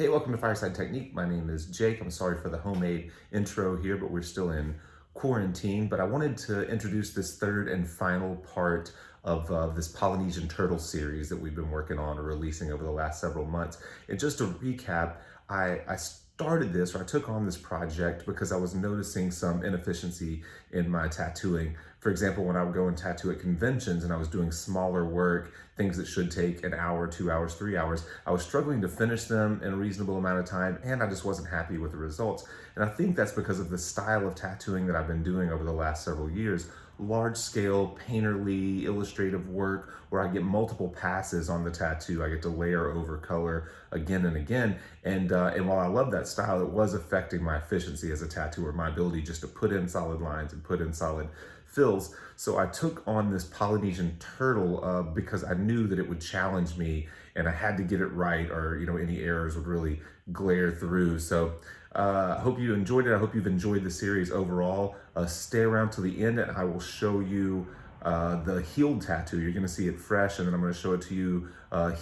Hey, welcome to Fireside Technique. My name is Jake. I'm sorry for the homemade intro here, but we're still in quarantine. But I wanted to introduce this third and final part of this Polynesian turtle series that we've been working on or releasing over the last several months. And just to recap, I started this, or I took on this project because I was noticing some inefficiency in my tattooing. For example, when I would go and tattoo at conventions and I was doing smaller work, things that should take an hour, 2 hours, 3 hours, I was struggling to finish them in a reasonable amount of time, and I just wasn't happy with the results. And I think that's because of the style of tattooing that I've been doing over the last several years. Large scale, painterly, illustrative work where I get multiple passes on the tattoo. I get to layer over color again and again. And while I love that style, it was affecting my efficiency as a tattooer, my ability just to put in solid lines and put in solid fills. So I took on this Polynesian turtle because I knew that it would challenge me and I had to get it right, or any errors would really glare through. So I hope you enjoyed it. I hope you've enjoyed the series overall. Stay around till the end and I will show you the healed tattoo. You're going to see it fresh, and then I'm going to show it to you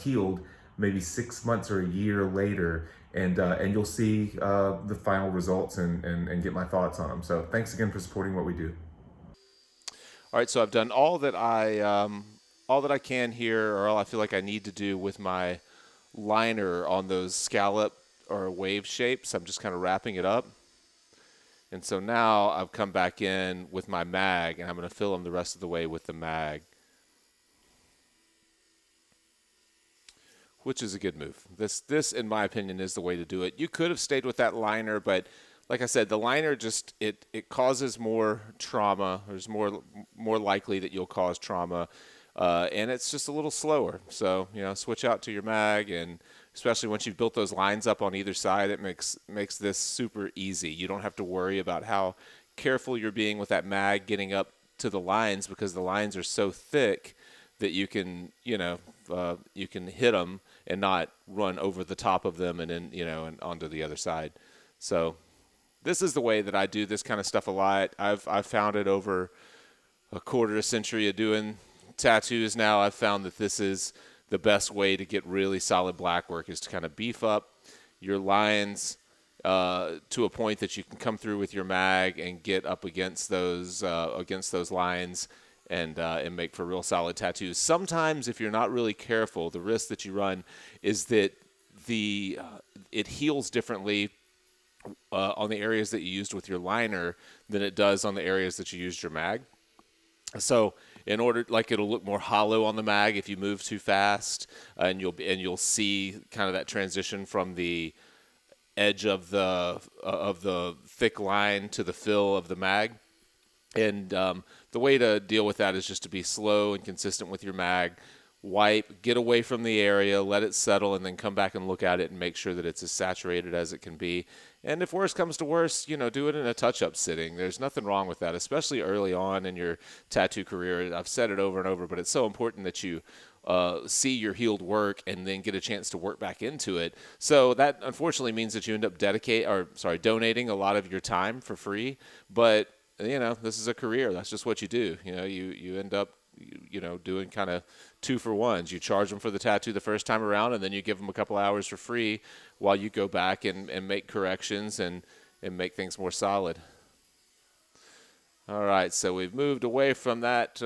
healed maybe 6 months or a year later, and you'll see the final results and get my thoughts on them. So thanks again for supporting what we do. All right, so I've done all that I can here, or all I feel like I need to do with my liner on those scallop or wave shapes. I'm just kind of wrapping it up. And so now I've come back in with my mag, and I'm going to fill them the rest of the way with the mag, which is a good move. This, in my opinion, is the way to do it. You could have stayed with that liner, but like I said, the liner just it causes more trauma. There's more likely that you'll cause trauma, and it's just a little slower. So switch out to your mag, and especially once you've built those lines up on either side, it makes this super easy. You don't have to worry about how careful you're being with that mag getting up to the lines, because the lines are so thick that you can hit them and not run over the top of them and then and onto the other side. So this is the way that I do this kind of stuff a lot. I've found it over a quarter of a century of doing tattoos now. I've found that this is the best way to get really solid black work, is to kind of beef up your lines to a point that you can come through with your mag and get up against those lines and make for real solid tattoos. Sometimes, if you're not really careful, the risk that you run is that it heals differently on the areas that you used with your liner than it does on the areas that you used your mag. So in order, like, it'll look more hollow on the mag if you move too fast, and you'll see kind of that transition from the edge of the thick line to the fill of the mag. And the way to deal with that is just to be slow and consistent with your mag. Wipe, get away from the area, let it settle, and then come back and look at it and make sure that it's as saturated as it can be. And if worse comes to worse, do it in a touch-up sitting. There's nothing wrong with that, especially early on in your tattoo career. I've said it over and over, but it's so important that you see your healed work and then get a chance to work back into it. So that unfortunately means that you end up donating a lot of your time for free. But this is a career. That's just what you do. You end up doing kind of 2-for-1s. You charge them for the tattoo the first time around, and then you give them a couple hours for free while you go back and make corrections and make things more solid. All right, so we've moved away from that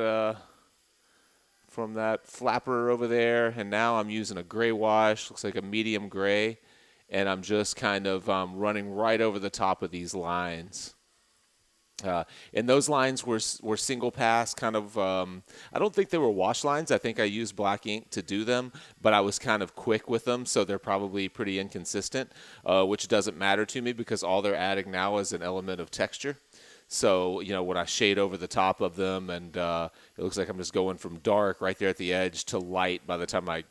flapper over there, and now I'm using a gray wash. Looks like a medium gray, and I'm just kind of running right over the top of these lines. And those lines were single pass, kind of. I don't think they were wash lines. I think I used black ink to do them, but I was kind of quick with them, so they're probably pretty inconsistent, which doesn't matter to me because all they're adding now is an element of texture. So when I shade over the top of them, and it looks like I'm just going from dark right there at the edge to light by the time I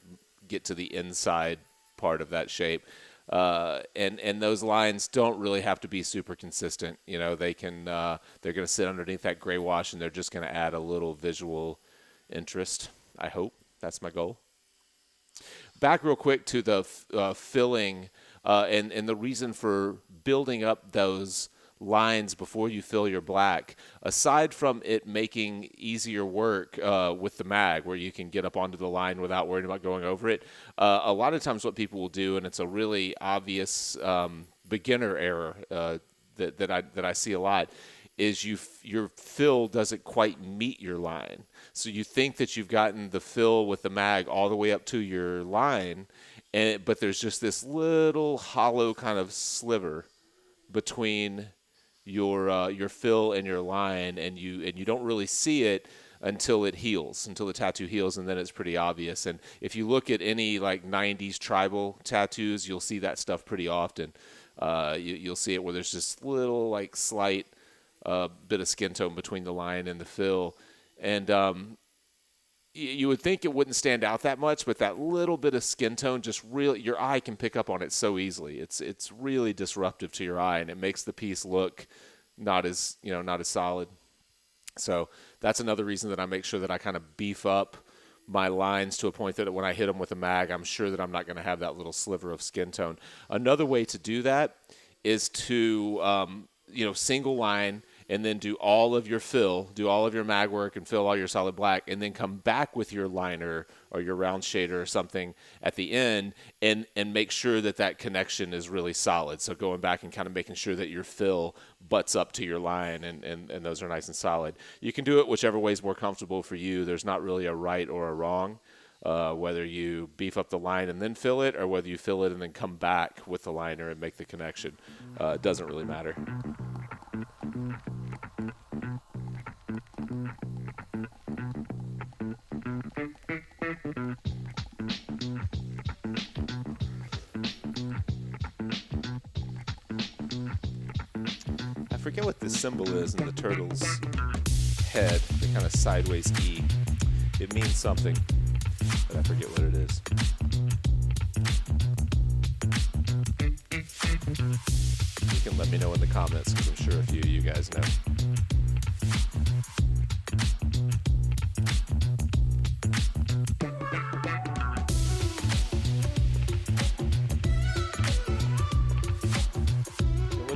get to the inside part of that shape. And those lines don't really have to be super consistent. They're going to sit underneath that gray wash, and they're just going to add a little visual interest. I hope that's my goal. Back real quick to the filling and the reason for building up those lines before you fill your black, aside from it making easier work with the mag where you can get up onto the line without worrying about going over it, a lot of times what people will do, and it's a really obvious beginner error that I see a lot, is your fill doesn't quite meet your line. So you think that you've gotten the fill with the mag all the way up to your line, but there's just this little hollow kind of sliver between your fill and your line, and you don't really see it until it heals, until the tattoo heals, and then it's pretty obvious. And if you look at any like 90s tribal tattoos, you'll see that stuff pretty often. You'll see it where there's this little like slight bit of skin tone between the line and the fill, and you would think it wouldn't stand out that much, but that little bit of skin tone just really, your eye can pick up on it so easily. It's really disruptive to your eye, and it makes the piece look not as solid. So that's another reason that I make sure that I kind of beef up my lines to a point that when I hit them with a mag, I'm sure that I'm not going to have that little sliver of skin tone. Another way to do that is to single line and then do all of your fill, do all of your mag work and fill all your solid black, and then come back with your liner or your round shader or something at the end and make sure that connection is really solid. So going back and kind of making sure that your fill butts up to your line and those are nice and solid. You can do it whichever way is more comfortable for you. There's not really a right or a wrong, whether you beef up the line and then fill it, or whether you fill it and then come back with the liner and make the connection. It doesn't really matter. I forget what this symbol is in the turtle's head, the kind of sideways E. It means something, but I forget what it is. You can let me know in the comments, because I'm sure a few of you guys know.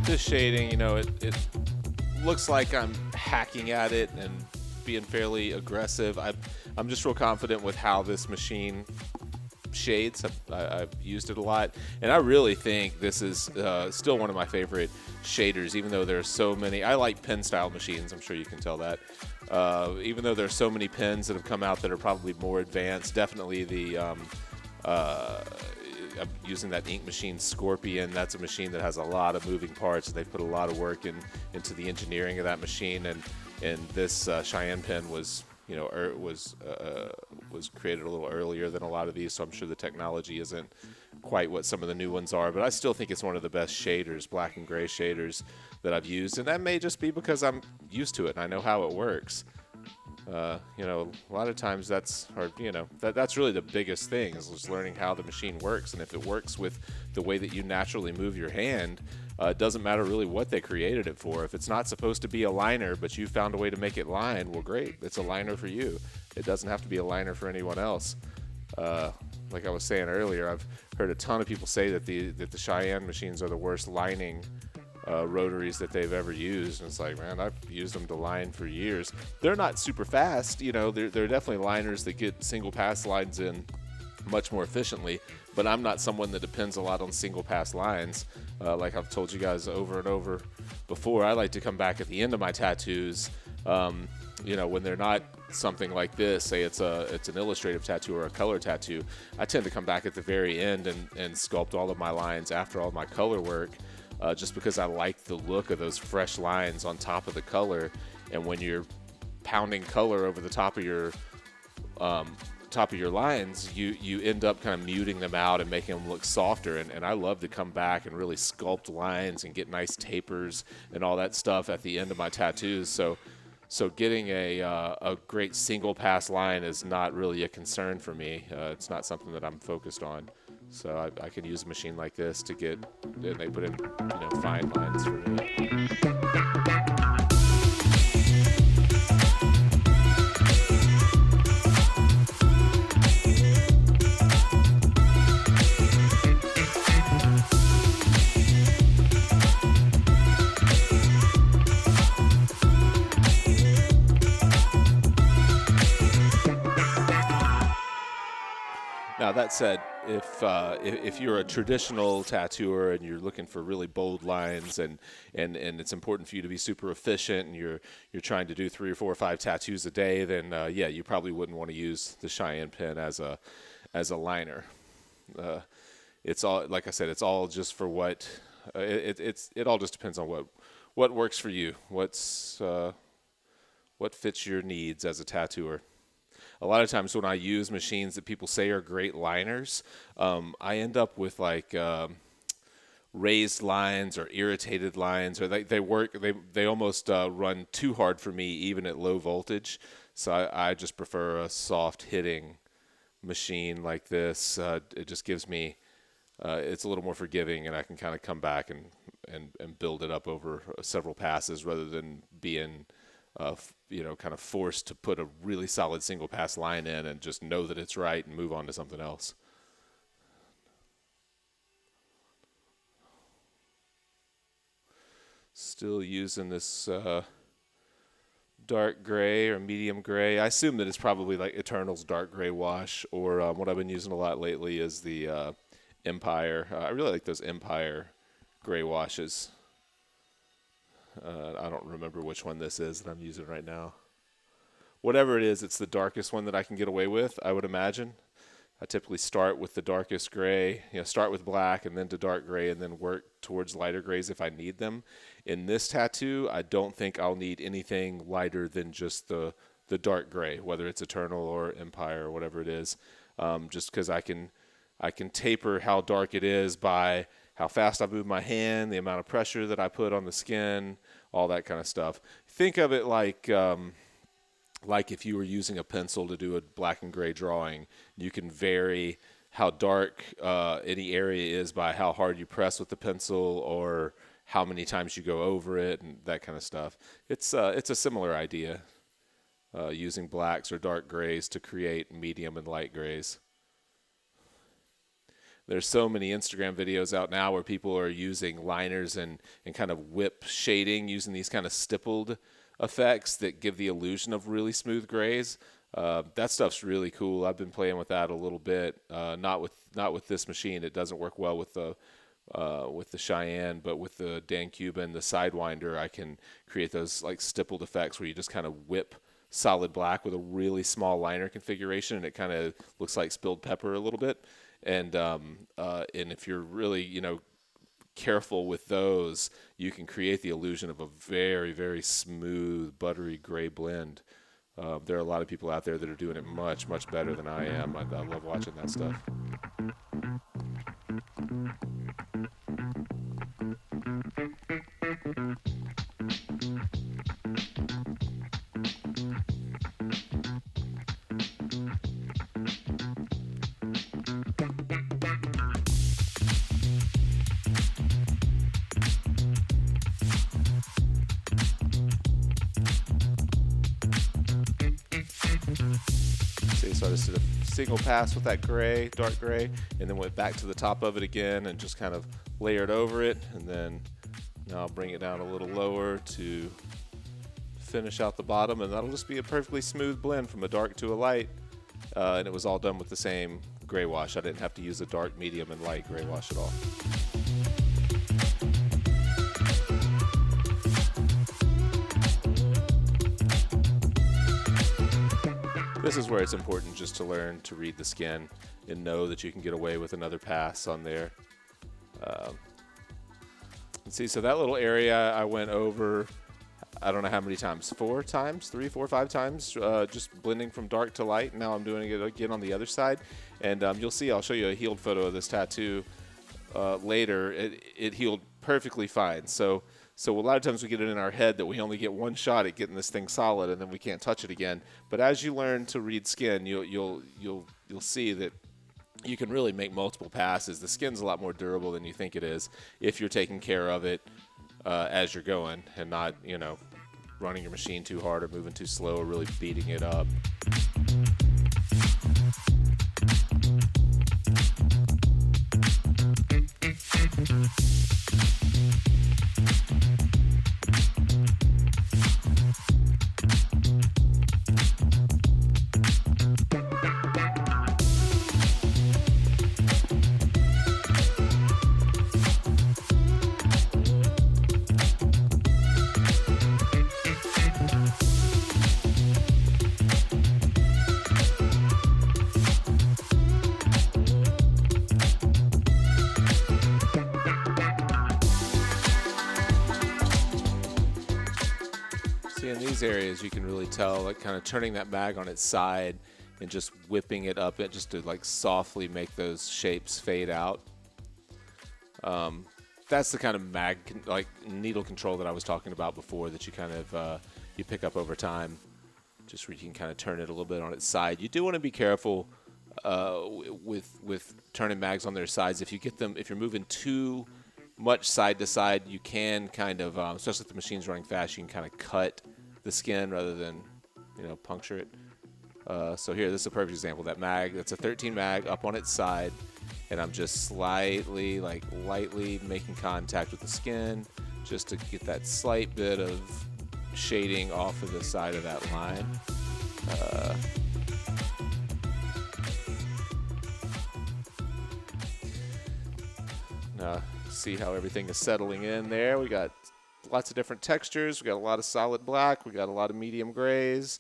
This shading, it looks like I'm hacking at it and being fairly aggressive. I'm just real confident with how this machine shades. I've used it a lot, and I really think this is still one of my favorite shaders, even though there's so many. I like pen style machines, I'm sure you can tell that. Even though there's so many pens that have come out that are probably more advanced, definitely the I'm using that ink machine Scorpion. That's a machine that has a lot of moving parts. They put a lot of work into the engineering of that machine, and this Cheyenne pen was created a little earlier than a lot of these, so I'm sure the technology isn't quite what some of the new ones are, but I still think it's one of the best shaders, black and gray shaders that I've used, and that may just be because I'm used to it and I know how it works. A lot of times that's hard, that's really the biggest thing, is just learning how the machine works. And if it works with the way that you naturally move your hand, it doesn't matter really what they created it for. If it's not supposed to be a liner, but you found a way to make it line, well, great. It's a liner for you. It doesn't have to be a liner for anyone else. Like I was saying earlier, I've heard a ton of people say that the Cheyenne machines are the worst lining rotaries that they've ever used, and it's like, man, I've used them to line for years. They're not super fast, they're definitely liners that get single pass lines in much more efficiently, but I'm not someone that depends a lot on single pass lines. Like I've told you guys over and over before, I like to come back at the end of my tattoos, when they're not something like this, say it's an illustrative tattoo or a color tattoo, I tend to come back at the very end and sculpt all of my lines after all my color work. Just because I like the look of those fresh lines on top of the color, and when you're pounding color over the top of your lines, you end up kind of muting them out and making them look softer. And I love to come back and really sculpt lines and get nice tapers and all that stuff at the end of my tattoos. So getting a great single pass line is not really a concern for me. It's not something that I'm focused on. So I can use a machine like this to get, and they put in, fine lines for me. that said, if you're a traditional tattooer and you're looking for really bold lines and it's important for you to be super efficient and you're trying to do 3 or 4 or 5 tattoos a day, then yeah, you probably wouldn't want to use the Cheyenne pen as a liner. It's all, like I said, it's all just for what it all just depends on what works for you, what fits your needs as a tattooer. A lot of times when I use machines that people say are great liners, I end up with like raised lines or irritated lines, or they almost run too hard for me even at low voltage. So I just prefer a soft hitting machine like this. It just gives me it's a little more forgiving, and I can kind of come back and build it up over several passes rather than being kind of forced to put a really solid single pass line in and just know that it's right and move on to something else. Still using this dark gray or medium gray. I assume that it's probably like Eternal's dark gray wash, or what I've been using a lot lately is the Empire. I really like those Empire gray washes. I don't remember which one this is that I'm using right now. Whatever it is, it's the darkest one that I can get away with, I would imagine. I typically start with the darkest gray, start with black and then to dark gray and then work towards lighter grays if I need them. In this tattoo, I don't think I'll need anything lighter than just the dark gray, whether it's Eternal or Empire or whatever it is, just because I can taper how dark it is by how fast I move my hand, the amount of pressure that I put on the skin, all that kind of stuff. Think of it like if you were using a pencil to do a black and gray drawing. You can vary how dark any area is by how hard you press with the pencil or how many times you go over it and that kind of stuff. It's a similar idea, using blacks or dark grays to create medium and light grays. There's so many Instagram videos out now where people are using liners and kind of whip shading using these kind of stippled effects that give the illusion of really smooth grays. That stuff's really cool. I've been playing with that a little bit. Not with this machine. It doesn't work well with the Cheyenne, but with the Dan Cuban, the Sidewinder, I can create those like stippled effects where you just kind of whip solid black with a really small liner configuration, and it kind of looks like spilled pepper a little bit. And if you're really, careful with those, you can create the illusion of a very, very smooth, buttery gray blend. There are a lot of people out there that are doing it much, much better than I am. I love watching that stuff. So I just did a single pass with that gray, dark gray, and then went back to the top of it again and just kind of layered over it. And then now I'll bring it down a little lower to finish out the bottom, and that'll just be a perfectly smooth blend from a dark to a light. And it was all done with the same gray wash. I didn't have to use a dark, medium, and light gray wash at all. This is where it's important just to learn to read the skin and know that you can get away with another pass on there. See, so that little area I went over, I don't know how many times, 4 times, 3, 4, 5 times, just blending from dark to light. Now I'm doing it again on the other side. And you'll see, I'll show you a healed photo of this tattoo later. It healed perfectly fine. So a lot of times we get it in our head that we only get one shot at getting this thing solid, and then we can't touch it again. But as you learn to read skin, you'll see that you can really make multiple passes. The skin's a lot more durable than you think it is if you're taking care of it as you're going and not, running your machine too hard or moving too slow or really beating it up. these areas you can really tell, like kind of turning that mag on its side and just whipping it up it just to like softly make those shapes fade out. That's the kind of like needle control that I was talking about before, that you kind of you pick up over time, just where you can kind of turn it a little bit on its side. You do want to be careful with turning mags on their sides. If you're moving too much side to side, you can kind of, especially if the machine's running fast, you can kind of cut the skin rather than, puncture it. So here, this is a perfect example. That mag, that's a 13 mag up on its side, and I'm just lightly making contact with the skin just to get that slight bit of shading off of the side of that line. Now, see how everything is settling in there. We got lots of different textures. We got a lot of solid black. We got a lot of medium grays.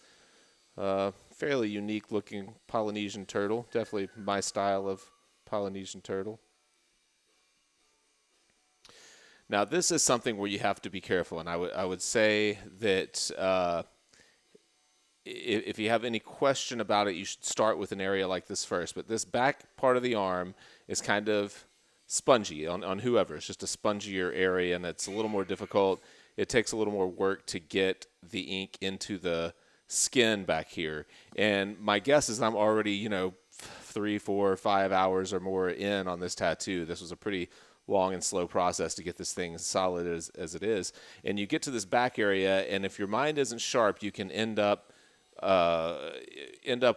Fairly unique looking Polynesian turtle. Definitely my style of Polynesian turtle. Now, this is something where you have to be careful, and I would say that if you have any question about it, you should start with an area like this first. But this back part of the arm is kind of spongy on whoever. It's just a spongier area, and it's a little more difficult. It takes a little more work to get the ink into the skin back here. And my guess is I'm already, 3, 4, 5 hours or more in on this tattoo. This was a pretty long and slow process to get this thing as solid as it is. And you get to this back area, and if your mind isn't sharp, you can end up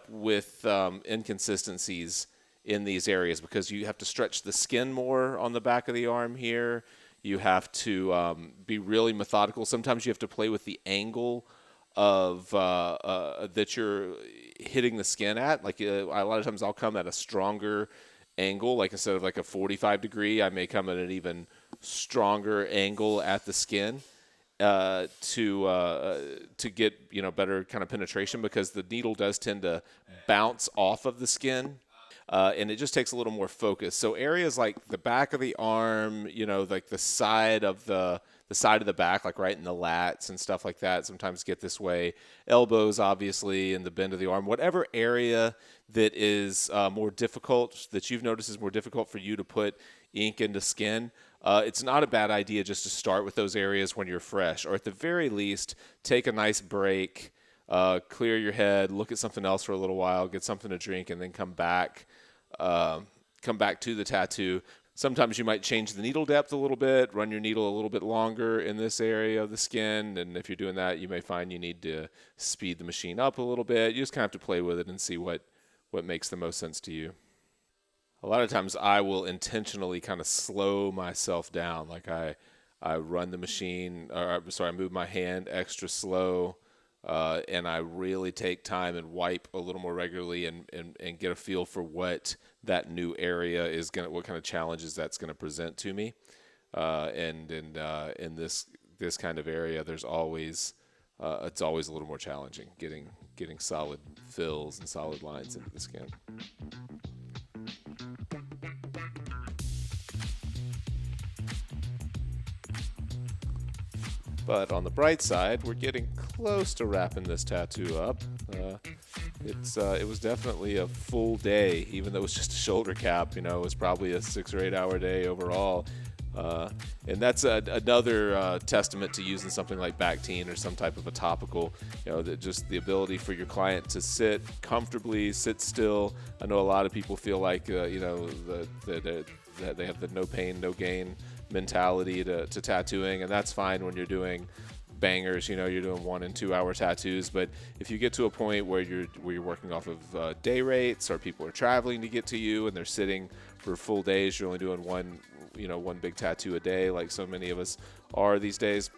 with inconsistencies in these areas, because you have to stretch the skin more on the back of the arm here. You have to be really methodical. Sometimes you have to play with the angle of that you're hitting the skin at. Like a lot of times I'll come at a stronger angle, like instead of like a 45 degree, I may come at an even stronger angle at the skin to get better kind of penetration, because the needle does tend to bounce off of the skin. And it just takes a little more focus. So areas like the back of the arm, like the side of the back, like right in the lats and stuff like that, sometimes get this way. Elbows, obviously, and the bend of the arm. Whatever area that is more difficult, that you've noticed is more difficult for you to put ink into skin, it's not a bad idea just to start with those areas when you're fresh, or at the very least, take a nice break, clear your head, look at something else for a little while, get something to drink, and then come back to the tattoo. Sometimes you might change the needle depth a little bit, run your needle a little bit longer in this area of the skin, and if you're doing that, you may find you need to speed the machine up a little bit. You just kind of have to play with it and see what makes the most sense to you. A lot of times I will intentionally kind of slow myself down, like I run the machine, I move my hand extra slow, and I really take time and wipe a little more regularly and get a feel for what that new area is what kind of challenges that's gonna present to me. And in this kind of area, there's always it's always a little more challenging getting solid fills and solid lines into the skin. But on the bright side, we're getting close to wrapping this tattoo up. It was definitely a full day, even though it was just a shoulder cap. It was probably a 6 or 8 hour day overall. And that's another testament to using something like Bactine or some type of a topical. That just the ability for your client to sit comfortably, sit still. I know a lot of people feel like that they have the no pain, no gain mentality to tattooing, and that's fine when you're doing bangers. You're doing 1 and 2 hour tattoos. But if you get to a point where you're working off of day rates, or people are traveling to get to you and they're sitting for full days, you're only doing one big tattoo a day, like so many of us are these days.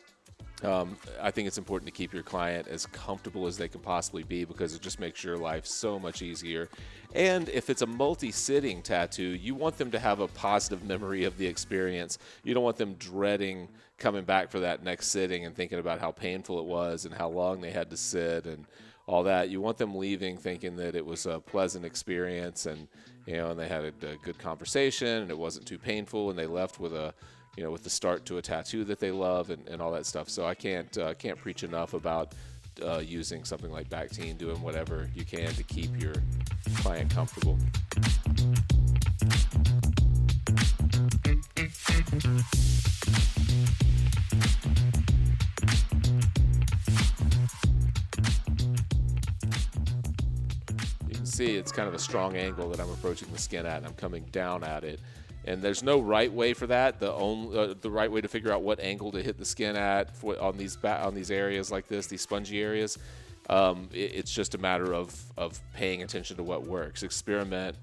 I think it's important to keep your client as comfortable as they can possibly be, because it just makes your life so much easier. And if it's a multi-sitting tattoo, you want them to have a positive memory of the experience. You don't want them dreading coming back for that next sitting and thinking about how painful it was and how long they had to sit and all that. You want them leaving thinking that it was a pleasant experience, and and they had a good conversation and it wasn't too painful, and they left with with the start to a tattoo that they love and all that stuff. So I can't preach enough about using something like Bactine, doing whatever you can to keep your client comfortable. You can see it's kind of a strong angle that I'm approaching the skin at, and I'm coming down at it. And there's no right way for that. The right way to figure out what angle to hit the skin at on these areas like this, these spongy areas, it's just a matter of paying attention to what works. Experiment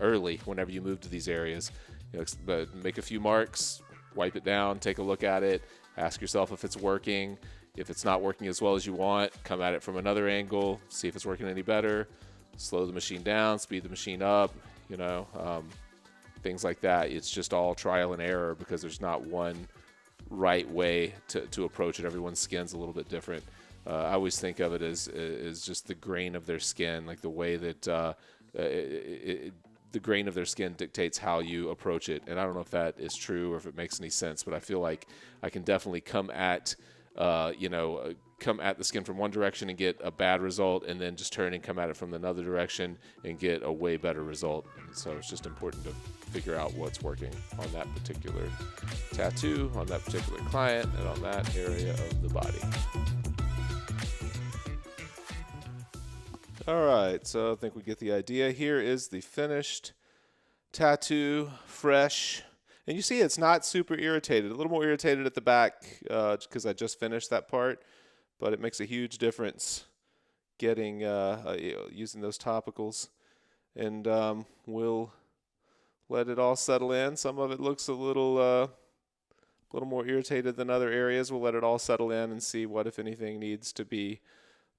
early whenever you move to these areas. But make a few marks, wipe it down, take a look at it, ask yourself if it's working. If it's not working as well as you want, come at it from another angle, see if it's working any better. Slow the machine down, speed the machine up, things like that. It's just all trial and error because there's not one right way to approach it. Everyone's skin's a little bit different. I always think of it as just the grain of their skin, like the way that the grain of their skin dictates how you approach it. And I don't know if that is true or if it makes any sense, but I feel like I can definitely come at the skin from one direction and get a bad result, and then just turn and come at it from another direction and get a way better result. And so it's just important to figure out what's working on that particular tattoo, on that particular client, and on that area of the body. All right, so I think we get the idea. Here is the finished tattoo, fresh. And you see it's not super irritated, a little more irritated at the back because I just finished that part, but it makes a huge difference getting using those topicals. And we'll let it all settle in. Some of it looks a little more irritated than other areas. We'll let it all settle in and see what, if anything, needs to be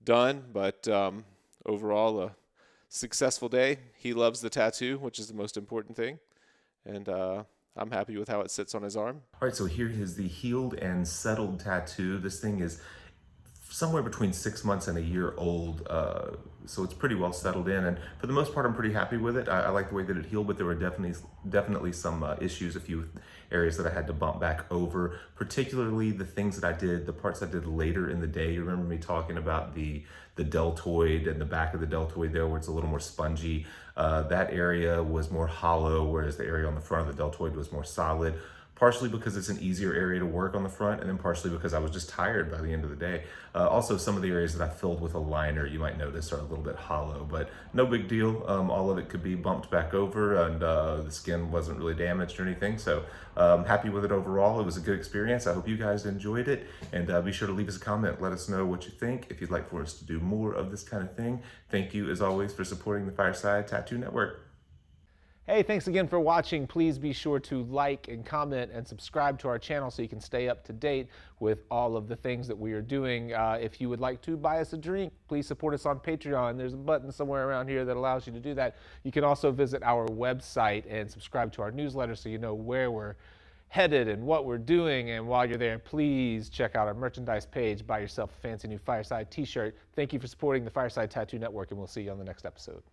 done. But overall, a successful day. He loves the tattoo, which is the most important thing. And I'm happy with how it sits on his arm. All right, so here is the healed and settled tattoo. This thing is somewhere between 6 months and a year old, so it's pretty well settled in, and for the most part I'm pretty happy with it. I like the way that it healed, but there were definitely some issues, a few areas that I had to bump back over, particularly the things that I did, the parts I did later in the day. You remember me talking about the deltoid and the back of the deltoid there where it's a little more spongy. That area was more hollow, whereas the area on the front of the deltoid was more solid. Partially because it's an easier area to work on the front, and then partially because I was just tired by the end of the day. Also, some of the areas that I filled with a liner, you might notice, are a little bit hollow, but no big deal. All of it could be bumped back over, and the skin wasn't really damaged or anything, so happy with it overall. It was a good experience. I hope you guys enjoyed it, and be sure to leave us a comment. Let us know what you think. If you'd like for us to do more of this kind of thing, thank you, as always, for supporting the Fireside Tattoo Network. Hey, thanks again for watching. Please be sure to like and comment and subscribe to our channel so you can stay up to date with all of the things that we are doing. If you would like to buy us a drink, please support us on Patreon. There's a button somewhere around here that allows you to do that. You can also visit our website and subscribe to our newsletter so you know where we're headed and what we're doing. And while you're there, please check out our merchandise page. Buy yourself a fancy new Fireside t-shirt. Thank you for supporting the Fireside Tattoo Network, and we'll see you on the next episode.